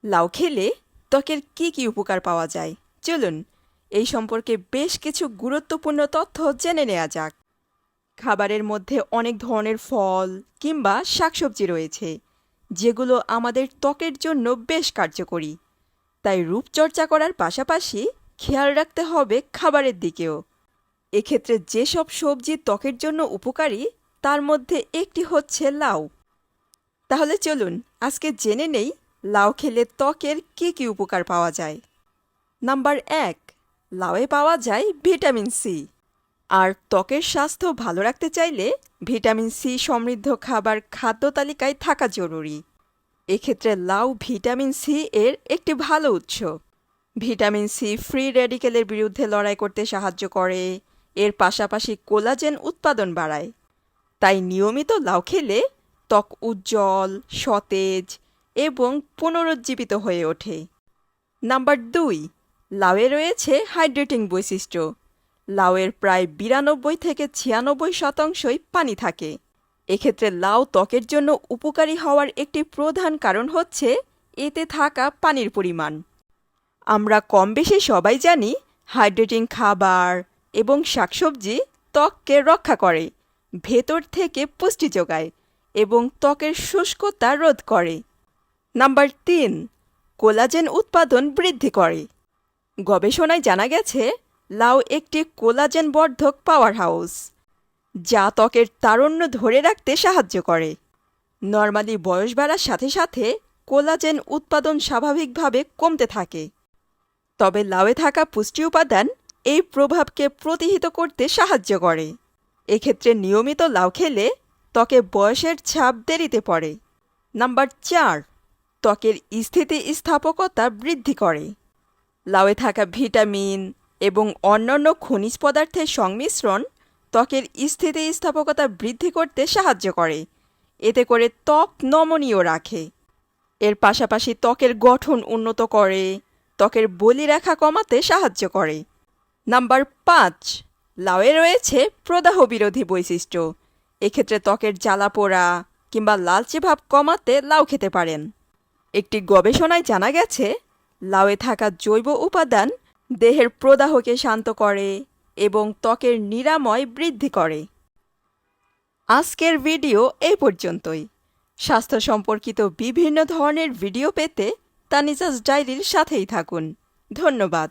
লাউ খেলে ত্বকের কি উপকার পাওয়া যায় চলুন এই সম্পর্কে বেশ কিছু গুরুত্বপূর্ণ তথ্য জেনে নেওয়া যাক। খাবারের মধ্যে অনেক ধরনের ফল কিংবা শাকসবজি রয়েছে যেগুলো আমাদের ত্বকের জন্য বেশ কার্যকরী। তাই রূপচর্চা করার পাশাপাশি খেয়াল রাখতে হবে খাবারের দিকেও। এক্ষেত্রে যেসব সবজি ত্বকের জন্য উপকারী তার মধ্যে একটি হচ্ছে লাউ। তাহলে চলুন আজকে জেনে নেই লাউ খেলে ত্বকের কি উপকার পাওয়া যায়। নাম্বার ১, লাউয়ে পাওয়া যায় ভিটামিন সি। আর ত্বকের স্বাস্থ্য ভালো রাখতে চাইলে ভিটামিন সি সমৃদ্ধ খাবার খাদ্য তালিকায় থাকা জরুরি। এক্ষেত্রে লাউ ভিটামিন সি এর একটি ভালো উৎস। ভিটামিন সি ফ্রি রেডিকেলের বিরুদ্ধে লড়াই করতে সাহায্য করে, এর পাশাপাশি কোলাজেন উৎপাদন বাড়ায়। তাই নিয়মিত লাউ খেলে ত্বক উজ্জ্বল, সতেজ এবং পুনরুজ্জীবিত হয়ে ওঠে। নাম্বার ২, লাউয়ে রয়েছে হাইড্রেটিং বৈশিষ্ট্য। লাউয়ের প্রায় ৯২ থেকে ৯৬% পানি থাকে। এক্ষেত্রে লাউ ত্বকের জন্য উপকারী হওয়ার একটি প্রধান কারণ হচ্ছে এতে থাকা পানির পরিমাণ। আমরা কম বেশি সবাই জানি হাইড্রেটিং খাবার এবং শাকসবজি ত্বককে রক্ষা করে, ভেতর থেকে পুষ্টি যোগায় এবং ত্বকের শুষ্কতা রোধ করে। নাম্বার ৩, কোলাজেন উৎপাদন বৃদ্ধি করে। গবেষণায় জানা গেছে লাউ একটি কোলাজেন বর্ধক পাওয়ার হাউস, যা ত্বকের তারুণ্য ধরে রাখতে সাহায্য করে। নরমালি বয়স বাড়ার সাথে সাথে কোলাজেন উৎপাদন স্বাভাবিকভাবে কমতে থাকে। তবে লাউয়ে থাকা পুষ্টি উপাদান এই প্রভাবকে প্রতিহত করতে সাহায্য করে। এক্ষেত্রে নিয়মিত লাউ খেলে ত্বকে বয়সের ছাপ দেরিতে পড়ে। নাম্বার ৪, ত্বকের স্থিতিস্থাপকতা বৃদ্ধি করে। লাউয়ে থাকা ভিটামিন এবং অন্যান্য খনিজ পদার্থের সংমিশ্রণ ত্বকের স্থিতিস্থাপকতা বৃদ্ধি করতে সাহায্য করে, এতে করে ত্বক নমনীয় রাখে। এর পাশাপাশি ত্বকের গঠন উন্নত করে, ত্বকের বলিরেখা কমাতে সাহায্য করে। নাম্বার ৫, লাউয়ে রয়েছে প্রদাহ বিরোধী বৈশিষ্ট্য। এক্ষেত্রে ত্বকের জ্বালাপোড়া কিংবা লালচে ভাব কমাতে লাউ খেতে পারেন। একটি গবেষণায় জানা গেছে লাউয়ে থাকা জৈব উপাদান দেহের প্রদাহকে শান্ত করে এবং ত্বকের নিরাময় বৃদ্ধি করে। আজকের ভিডিও এই পর্যন্তই। স্বাস্থ্য সম্পর্কিত বিভিন্ন ধরনের ভিডিও পেতে তানিজাস ডায়েরির সাথেই থাকুন। ধন্যবাদ।